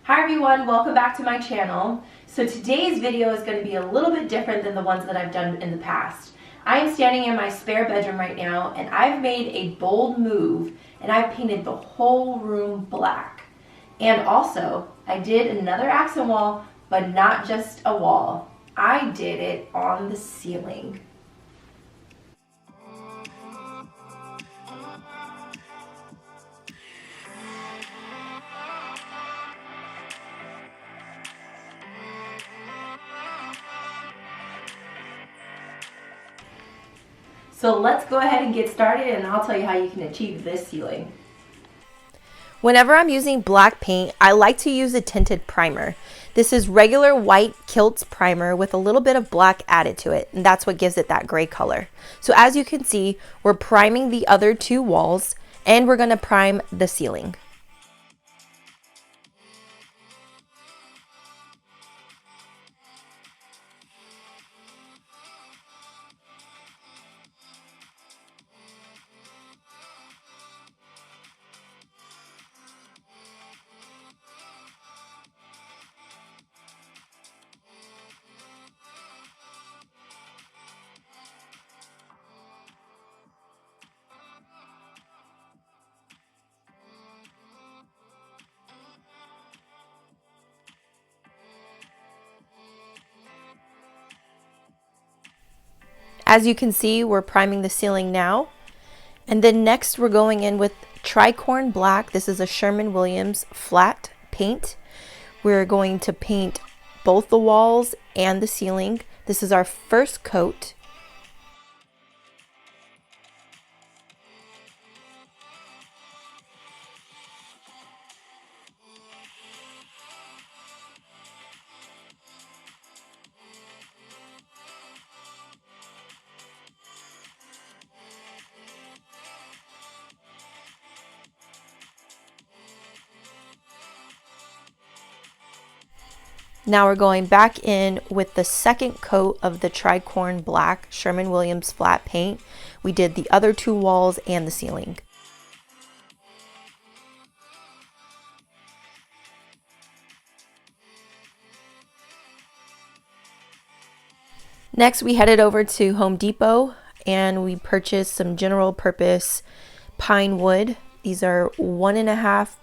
Hi everyone, welcome back to my channel. So today's video is going to be a little bit different than the ones that I've done in the past. I am standing in my spare bedroom right now and I've made a bold move and I've painted the whole room black. And also, I did another accent wall, but not just a wall. I did it on the ceiling. So let's go ahead and get started and I'll tell you how you can achieve this ceiling. Whenever I'm using black paint, I like to use a tinted primer. This is regular white Kilts primer with a little bit of black added to it, and that's what gives it that gray color. So as you can see, we're priming the other two walls and we're going to prime the ceiling. As you can see, we're priming the ceiling now. And then next we're going in with Tricorn black. This is a Sherwin flat paint. We're going to paint both the walls and the ceiling. This is our first coat. Now we're going back in with the second coat of the Tricorn black Sherwin flat paint. We did the other two walls and the ceiling. Next we headed over to Home Depot and we purchased some general purpose pine wood. These are 1.5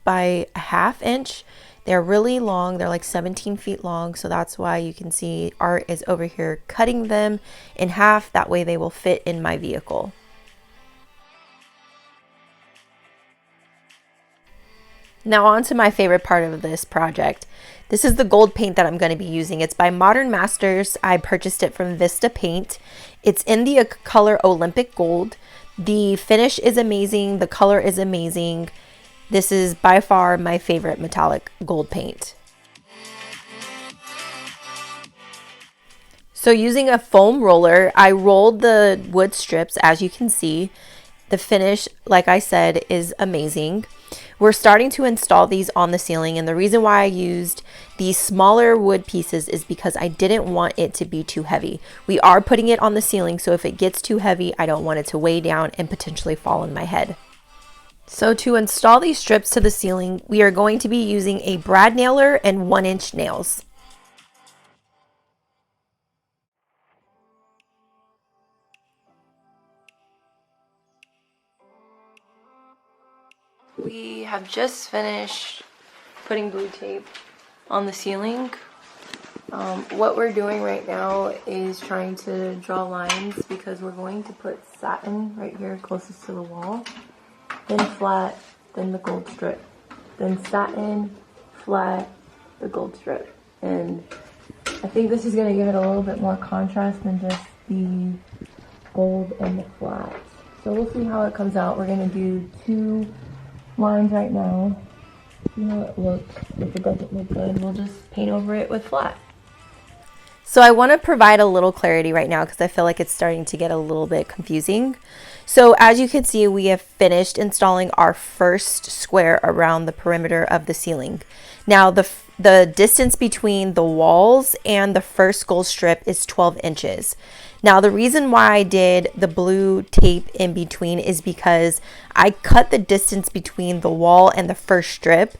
by 1/2 inch. They're really long. They're like 17 feet long. So that's why you can see Art is over here cutting them in half. That way they will fit in my vehicle. Now on to my favorite part of this project. This is the gold paint that I'm going to be using. It's by Modern Masters. I purchased it from Vista Paint. It's in the color Olympic Gold. The finish is amazing. The color is amazing. This is by far my favorite metallic gold paint. So using a foam roller, I rolled the wood strips. As you can see, the finish, like I said, is amazing. We're starting to install these on the ceiling, and the reason why I used these smaller wood pieces is because I didn't want it to be too heavy. We are putting it on the ceiling, so if it gets too heavy, I don't want it to weigh down and potentially fall on my head. So to install these strips to the ceiling, we are going to be using a brad nailer and 1-inch nails. We have just finished putting blue tape on the ceiling. What we're doing right now is trying to draw lines because we're going to put satin right here closest to the wall. Then flat, then the gold strip, then satin, flat, the gold strip. And I think this is going to give it a little bit more contrast than just the gold and the flat. So we'll see how it comes out. We're going to do 2 lines right now. See how it looks. If it doesn't look good, we'll just paint over it with flat. So I want to provide a little clarity right now because I feel like it's starting to get a little bit confusing. So as you can see, we have finished installing our first square around the perimeter of the ceiling. Now the distance between the walls and the first gold strip is 12 inches. Now the reason why I did the blue tape in between is because I cut the distance between the wall and the first strip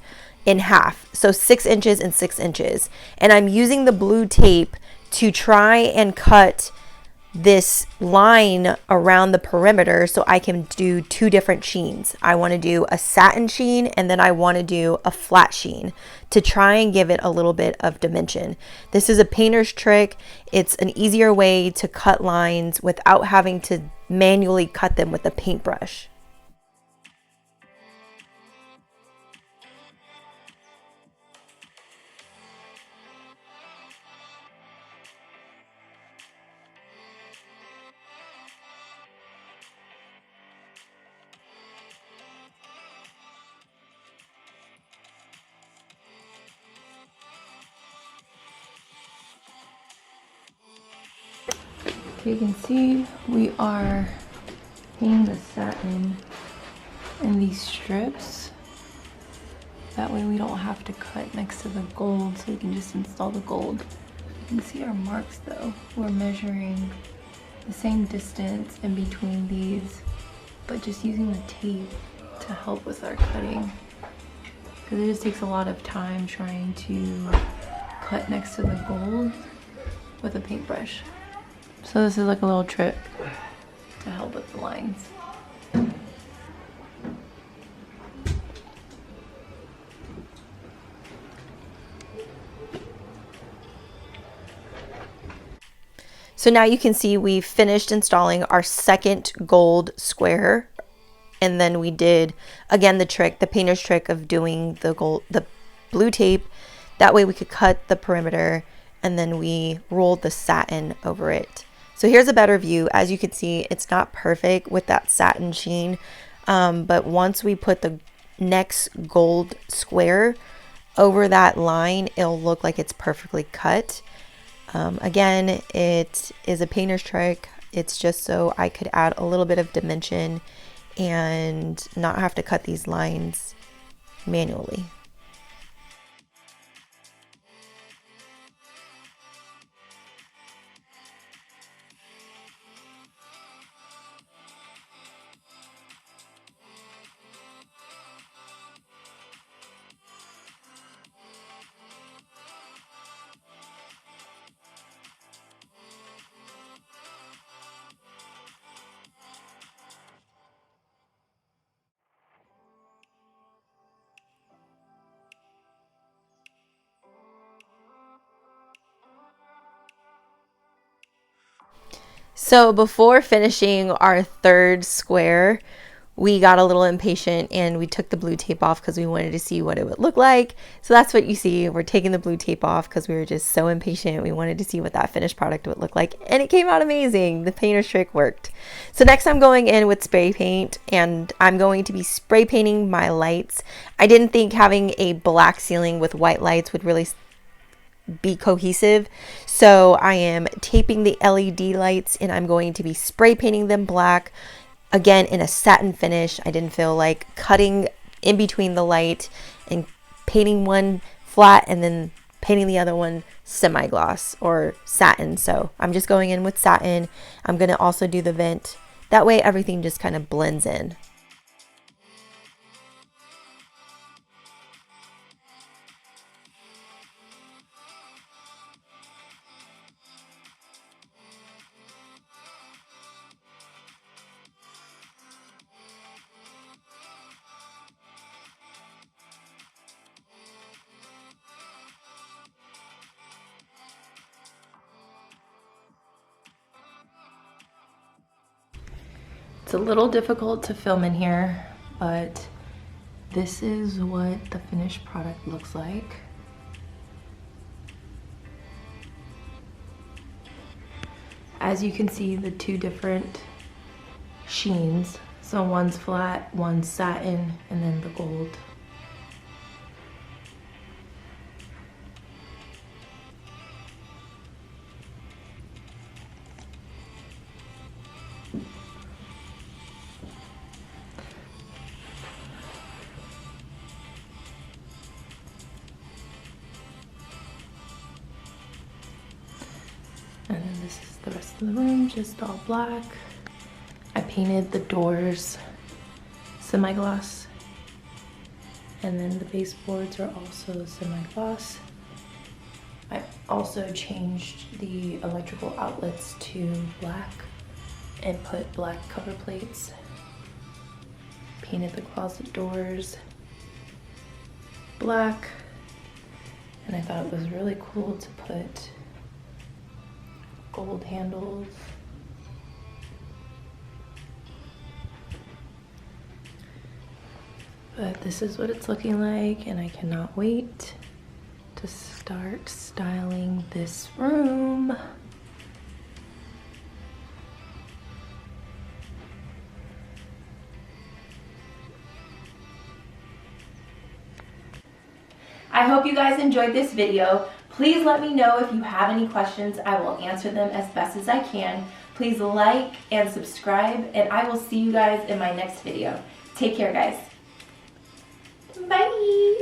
in half. So 6 inches and 6 inches. And I'm using the blue tape to try and cut this line around the perimeter so I can do 2 different sheens. I want to do a satin sheen and then I want to do a flat sheen to try and give it a little bit of dimension. This is a painter's trick. It's an easier way to cut lines without having to manually cut them with a paintbrush. You can see we are painting the satin in these strips. That way we don't have to cut next to the gold, so we can just install the gold. You can see our marks though. We're measuring the same distance in between these, but just using the tape to help with our cutting. Because it just takes a lot of time trying to cut next to the gold with a paintbrush. So this is like a little trick to help with the lines. So now you can see we finished installing our second gold square, and then we did again the trick, the painter's trick of doing the blue tape. That way we could cut the perimeter, and then we rolled the satin over it. So here's a better view. As you can see, it's not perfect with that satin sheen, but once we put the next gold square over that line, it'll look like it's perfectly cut. Again, it is a painter's trick. It's just so I could add a little bit of dimension and not have to cut these lines manually. So before finishing our third square, we got a little impatient and we took the blue tape off because we wanted to see what it would look like. So that's what you see. We're taking the blue tape off because we were just so impatient. We wanted to see what that finished product would look like, and it came out amazing. The painter's trick worked. So next I'm going in with spray paint, and I'm going to be spray painting my lights. I didn't think having a black ceiling with white lights would really be cohesive, so I am taping the LED lights and I'm going to be spray painting them black, again in a satin finish. I didn't feel like cutting in between the light and painting one flat and then painting the other one semi-gloss or satin, so I'm just going in with satin. I'm going to also do the vent, that way everything just kind of blends in. It's a little difficult to film in here, but this is what the finished product looks like. As you can see, the two different sheens. So one's flat, one's satin, and then the gold. And then this is the rest of the room, just all black. I painted the doors semi-gloss. And then the baseboards are also semi-gloss. I also changed the electrical outlets to black and put black cover plates. Painted the closet doors black. And I thought it was really cool to put gold handles. But this is what it's looking like, and I cannot wait to start styling this room. I hope you guys enjoyed this video. Please let me know if you have any questions. I will answer them as best as I can. Please like and subscribe, and I will see you guys in my next video. Take care, guys. Bye!